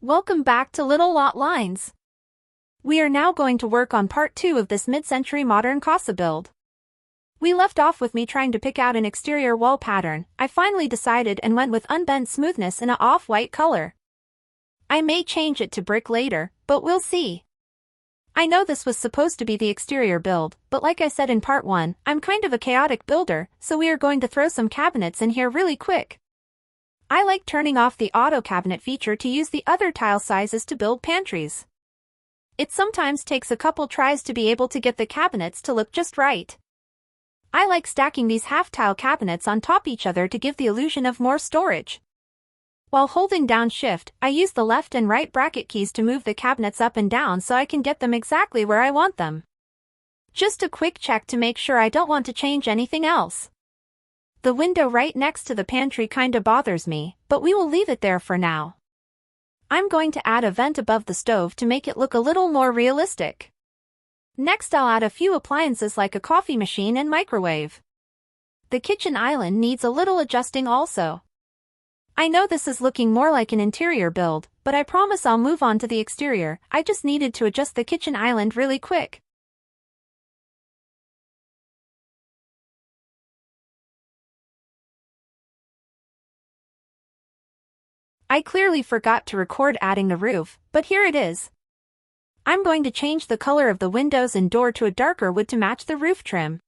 Welcome back to Little Lot Lines. We are now going to work on part 2 of this mid-century modern casa build. We left off with me trying to pick out an exterior wall pattern. I finally decided and went with unbent smoothness in a off-white color. I may change it to brick later, but we'll see. I know this was supposed to be the exterior build, but like I said in part 1, I'm kind of a chaotic builder, so we are going to throw some cabinets in here really quick. I like turning off the auto cabinet feature to use the other tile sizes to build pantries. It sometimes takes a couple tries to be able to get the cabinets to look just right. I like stacking these half-tile cabinets on top each other to give the illusion of more storage. While holding down Shift, I use the left and right bracket keys to move the cabinets up and down so I can get them exactly where I want them. Just a quick check to make sure I don't want to change anything else. The window right next to the pantry kinda bothers me, but we will leave it there for now. I'm going to add a vent above the stove to make it look a little more realistic. Next I'll add a few appliances like a coffee machine and microwave. The kitchen island needs a little adjusting also. I know this is looking more like an interior build, but I promise I'll move on to the exterior. I just needed to adjust the kitchen island really quick. I clearly forgot to record adding the roof, but here it is. I'm going to change the color of the windows and door to a darker wood to match the roof trim.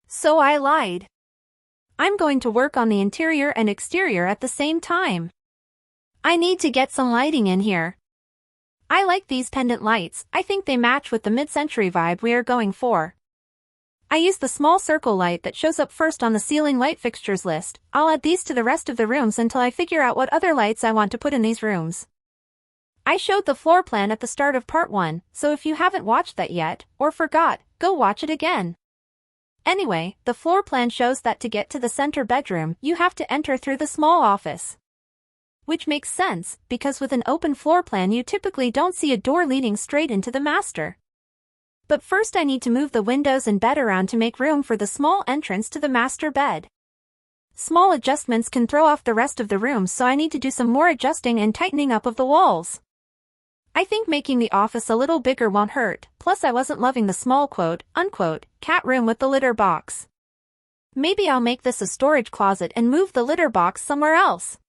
So I lied. I'm going to work on the interior and exterior at the same time. I need to get some lighting in here. I like these pendant lights. I think they match with the mid-century vibe we are going for. I use the small circle light that shows up first on the ceiling light fixtures list. I'll add these to the rest of the rooms until I figure out what other lights I want to put in these rooms. I showed the floor plan at the start of part 1, so if you haven't watched that yet, or forgot, go watch it again. Anyway, the floor plan shows that to get to the center bedroom, you have to enter through the small office. Which makes sense, because with an open floor plan you typically don't see a door leading straight into the master. But first I need to move the windows and bed around to make room for the small entrance to the master bed. Small adjustments can throw off the rest of the room, so I need to do some more adjusting and tightening up of the walls. I think making the office a little bigger won't hurt, plus I wasn't loving the small quote-unquote cat room with the litter box. Maybe I'll make this a storage closet and move the litter box somewhere else.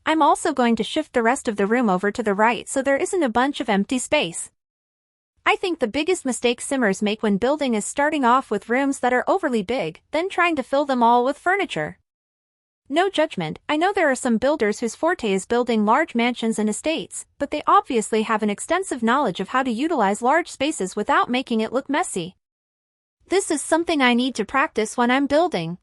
I'm also going to shift the rest of the room over to the right so there isn't a bunch of empty space. I think the biggest mistake simmers make when building is starting off with rooms that are overly big, then trying to fill them all with furniture. No judgment, I know there are some builders whose forte is building large mansions and estates, but they obviously have an extensive knowledge of how to utilize large spaces without making it look messy. This is something I need to practice when I'm building.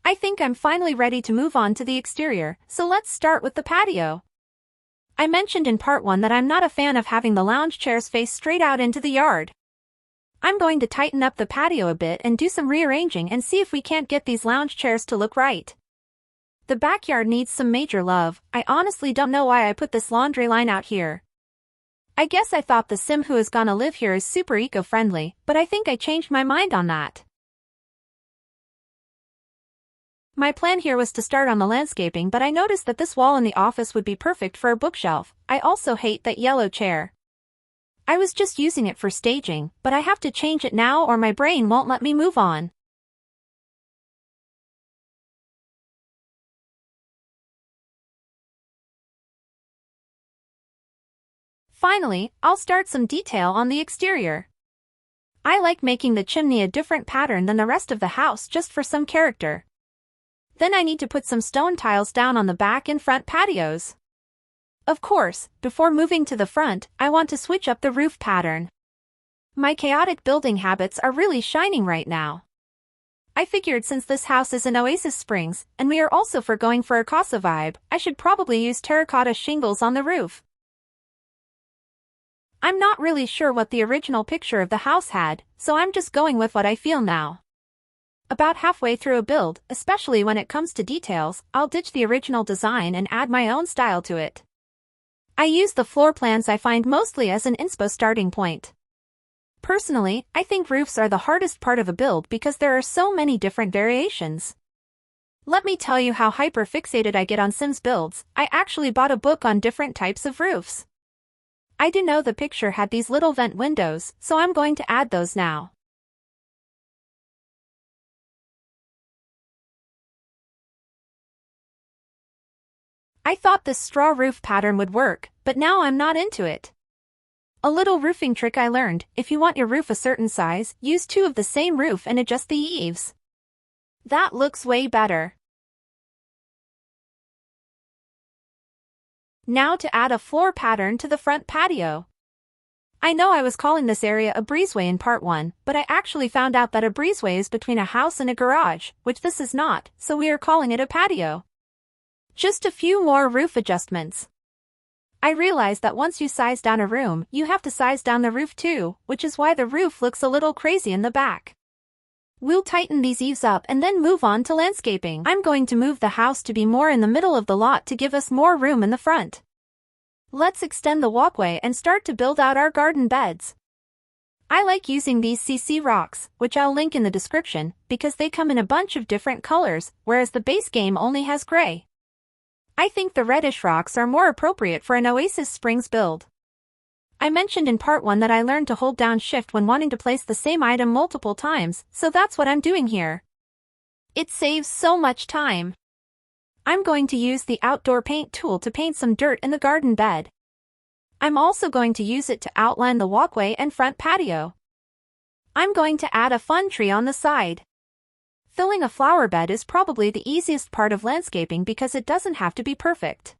I think I'm finally ready to move on to the exterior, so let's start with the patio. I mentioned in part 1 that I'm not a fan of having the lounge chairs face straight out into the yard. I'm going to tighten up the patio a bit and do some rearranging and see if we can't get these lounge chairs to look right. The backyard needs some major love. I honestly don't know why I put this laundry line out here. I guess I thought the sim who is gonna live here is super eco-friendly, but I think I changed my mind on that. My plan here was to start on the landscaping, but I noticed that this wall in the office would be perfect for a bookshelf. I also hate that yellow chair. I was just using it for staging, but I have to change it now or my brain won't let me move on. Finally, I'll start some detail on the exterior. I like making the chimney a different pattern than the rest of the house just for some character. Then I need to put some stone tiles down on the back and front patios. Of course, before moving to the front, I want to switch up the roof pattern. My chaotic building habits are really shining right now. I figured since this house is in Oasis Springs, and we are also going for a casa vibe, I should probably use terracotta shingles on the roof. I'm not really sure what the original picture of the house had, so I'm just going with what I feel now. About halfway through a build, especially when it comes to details, I'll ditch the original design and add my own style to it. I use the floor plans I find mostly as an inspo starting point. Personally, I think roofs are the hardest part of a build because there are so many different variations. Let me tell you how hyper-fixated I get on Sims builds. I actually bought a book on different types of roofs. I do know the picture had these little vent windows, so I'm going to add those now. I thought this straw roof pattern would work, but now I'm not into it. A little roofing trick I learned: if you want your roof a certain size, use two of the same roof and adjust the eaves. That looks way better. Now to add a floor pattern to the front patio. I know I was calling this area a breezeway in part 1, but I actually found out that a breezeway is between a house and a garage, which this is not, so we are calling it a patio. Just a few more roof adjustments. I realized that once you size down a room, you have to size down the roof too, which is why the roof looks a little crazy in the back. We'll tighten these eaves up and then move on to landscaping. I'm going to move the house to be more in the middle of the lot to give us more room in the front. Let's extend the walkway and start to build out our garden beds. I like using these CC rocks, which I'll link in the description, because they come in a bunch of different colors, whereas the base game only has gray. I think the reddish rocks are more appropriate for an Oasis Springs build. I mentioned in part 1 that I learned to hold down shift when wanting to place the same item multiple times, so that's what I'm doing here. It saves so much time. I'm going to use the outdoor paint tool to paint some dirt in the garden bed. I'm also going to use it to outline the walkway and front patio. I'm going to add a fun tree on the side. Filling a flower bed is probably the easiest part of landscaping because it doesn't have to be perfect.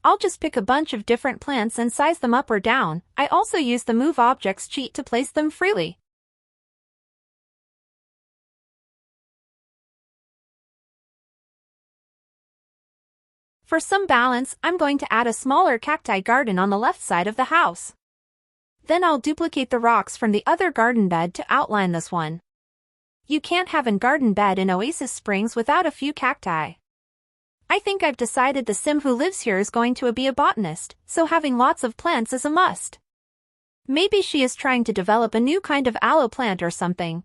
I'll just pick a bunch of different plants and size them up or down. I also use the Move Objects cheat to place them freely. For some balance, I'm going to add a smaller cacti garden on the left side of the house. Then I'll duplicate the rocks from the other garden bed to outline this one. You can't have a garden bed in Oasis Springs without a few cacti. I think I've decided the sim who lives here is going to be a botanist, so having lots of plants is a must. Maybe she is trying to develop a new kind of aloe plant or something.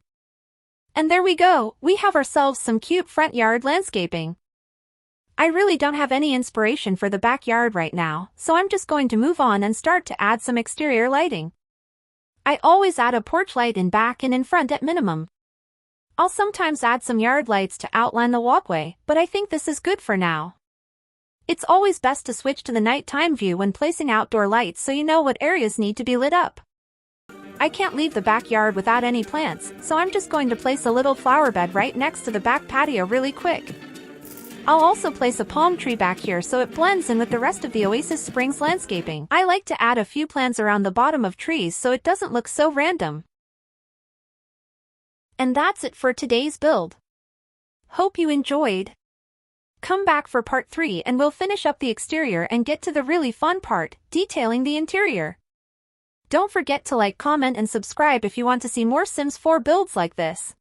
And there we go, we have ourselves some cute front yard landscaping. I really don't have any inspiration for the backyard right now, so I'm just going to move on and start to add some exterior lighting. I always add a porch light in back and in front at minimum. I'll sometimes add some yard lights to outline the walkway, but I think this is good for now. It's always best to switch to the nighttime view when placing outdoor lights so you know what areas need to be lit up. I can't leave the backyard without any plants, so I'm just going to place a little flower bed right next to the back patio really quick. I'll also place a palm tree back here so it blends in with the rest of the Oasis Springs landscaping. I like to add a few plants around the bottom of trees so it doesn't look so random. And that's it for today's build. Hope you enjoyed. Come back for part 3 and we'll finish up the exterior and get to the really fun part, detailing the interior. Don't forget to like, comment and subscribe if you want to see more Sims 4 builds like this.